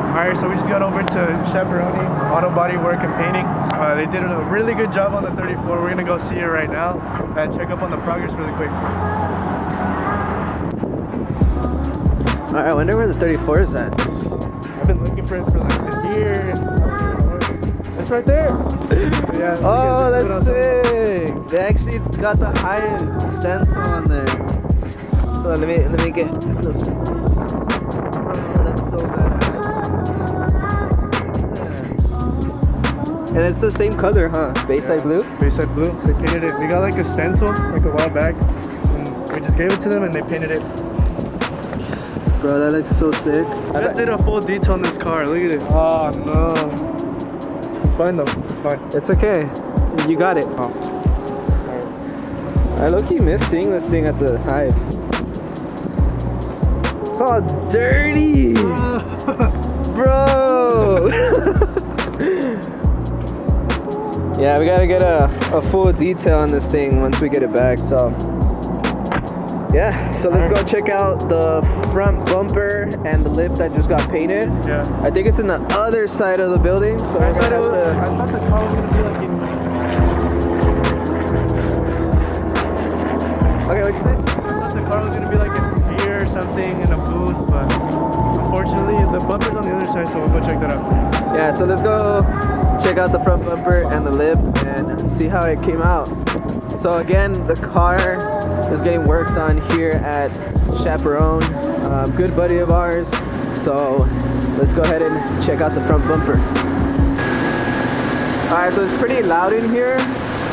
Alright, so we just got over to Chaperone Auto Body Work and Painting. They did a really good job on the 34. We're gonna go see it right now and check up on the progress really quick. Alright, I wonder where the 34 is at. I've been looking for it for like a year. It's right there. Yeah, oh, that's sick. They actually got the Hive stencil on there. So let me get closer. Oh, that's so badass. And it's the same color, huh? Bayside blue? Bayside blue. They painted it. We got like a stencil like a while back. And we just gave it to them and they painted it. Bro, that looks so sick. I just did a full detail on this car. Look at it. Oh no. It's fine though. It's fine. It's okay. You got it. Oh. I low-key miss seeing this thing at the Hive. It's all dirty! Bro! Yeah, we gotta get a full detail on this thing once we get it back, so... Yeah, so let's go check out the front bumper and the lip that just got painted. Yeah. I think it's in the other side of the building, so I thought the car was gonna be like in... Okay, what you say? I thought the car was gonna be like in here or something in a booth, but unfortunately the bumper's on the other side, so we'll go check that out. Yeah, so let's go check out the front bumper and the lip and see how it came out. So again, the car is getting worked on here at Chaperone, good buddy of ours. So let's go ahead and check out the front bumper. Alright, so it's pretty loud in here,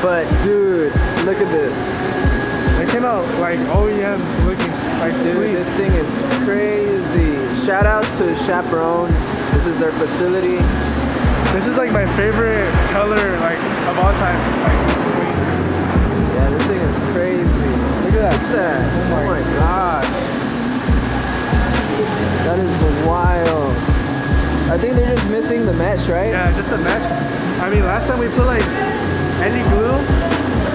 but dude, look at this. It came out like OEM looking like Dude, this thing is crazy. Shout out to Chaperone. This is their facility. This is like my favorite color like of all time. Yeah, this thing is crazy. Look at that. Oh my gosh. That is wild. I think they're just missing the mesh, right? Yeah, just the mesh. I mean, last time we put like any glue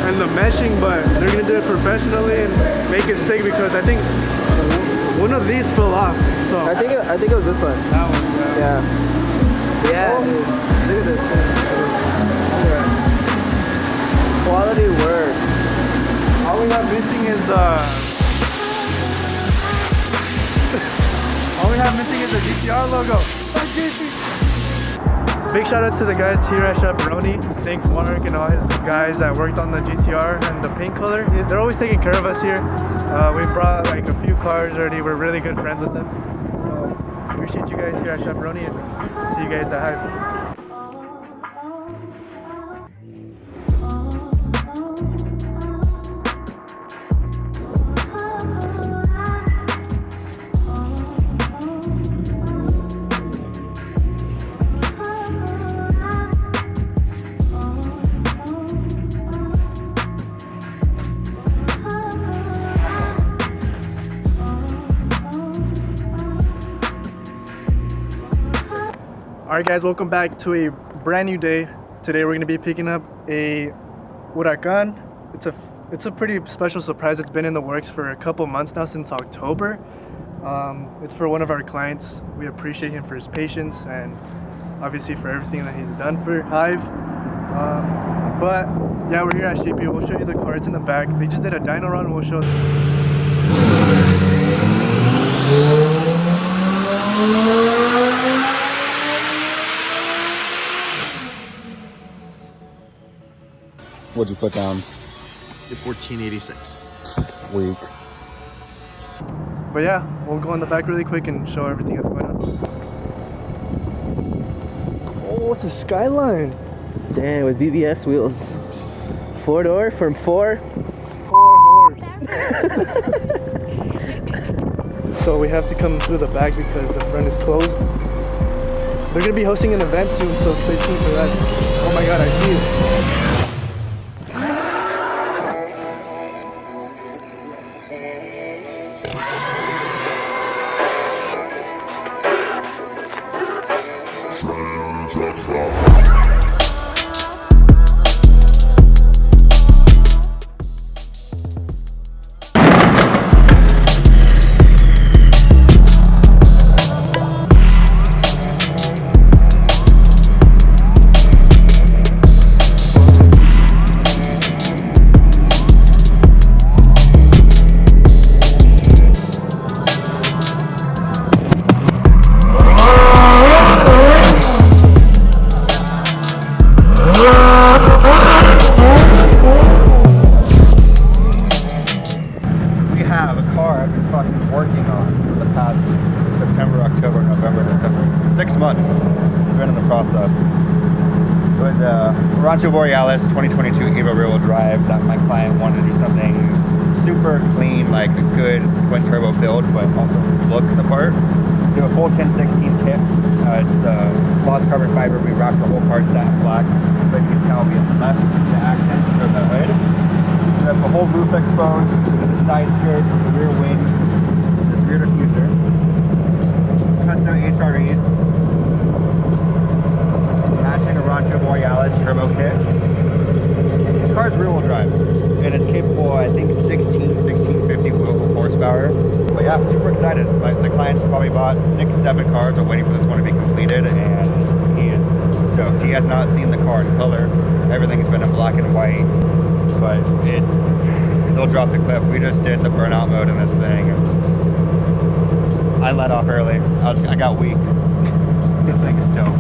and the meshing, but they're gonna do it professionally and make it stick because I think one of these fell off. So I think it was this one. That one. Yeah. Yeah. Oh. Dude. Look at this thing. Quality work. All we have missing is the GTR logo. Big shout out to the guys here at Chaperone. Thanks Mark and all his guys that worked on the GTR and the paint color. They're always taking care of us here. We brought like a few cars already. We're really good friends with them. So appreciate you guys here at Chaperone and see you guys at Hive. Alright guys, welcome back to a brand new day. Today we're going to be picking up a Huracan. It's a pretty special surprise. It's been in the works for a couple months now, since October. It's for one of our clients. We appreciate him for his patience and obviously for everything that he's done for Hive. But yeah, we're here at Sheepey. We'll show you the car. It's in the back. They just did a dyno run and we'll show What'd you put down? 1486. Week. But yeah, we'll go in the back really quick and show everything that's going on. Oh, it's a Skyline. Damn, with BBS wheels. 4-door from 4 horse. So we have to come through the back because the front is closed. They're gonna be hosting an event soon, so stay tuned for that. Oh my god, I see it. 6 months. It's been in the process. It was a Rancho Borealis 2022 Evo rear-wheel drive that my client wanted to do something super clean, like a good twin turbo build, but also look the part. Do a full 1016 kit. It's gloss carbon fiber. We wrapped the whole part satin black, but you can tell we left the accents for the hood. We have the whole roof exposed, the side skirt, the rear wing, this rear diffuser, custom HREs, matching a Rancho Borealis turbo kit. This car's rear-wheel drive, and it's capable, I think, 1650 wheel horsepower. But yeah, super excited. The client's probably bought 6-7 cars. We're waiting for this one to be completed, and he is stoked. He has not seen the car in color. Everything's been in black and white, but they'll drop the clip. We just did the burnout mode in this thing. I let off early. I got weak. This thing is dope.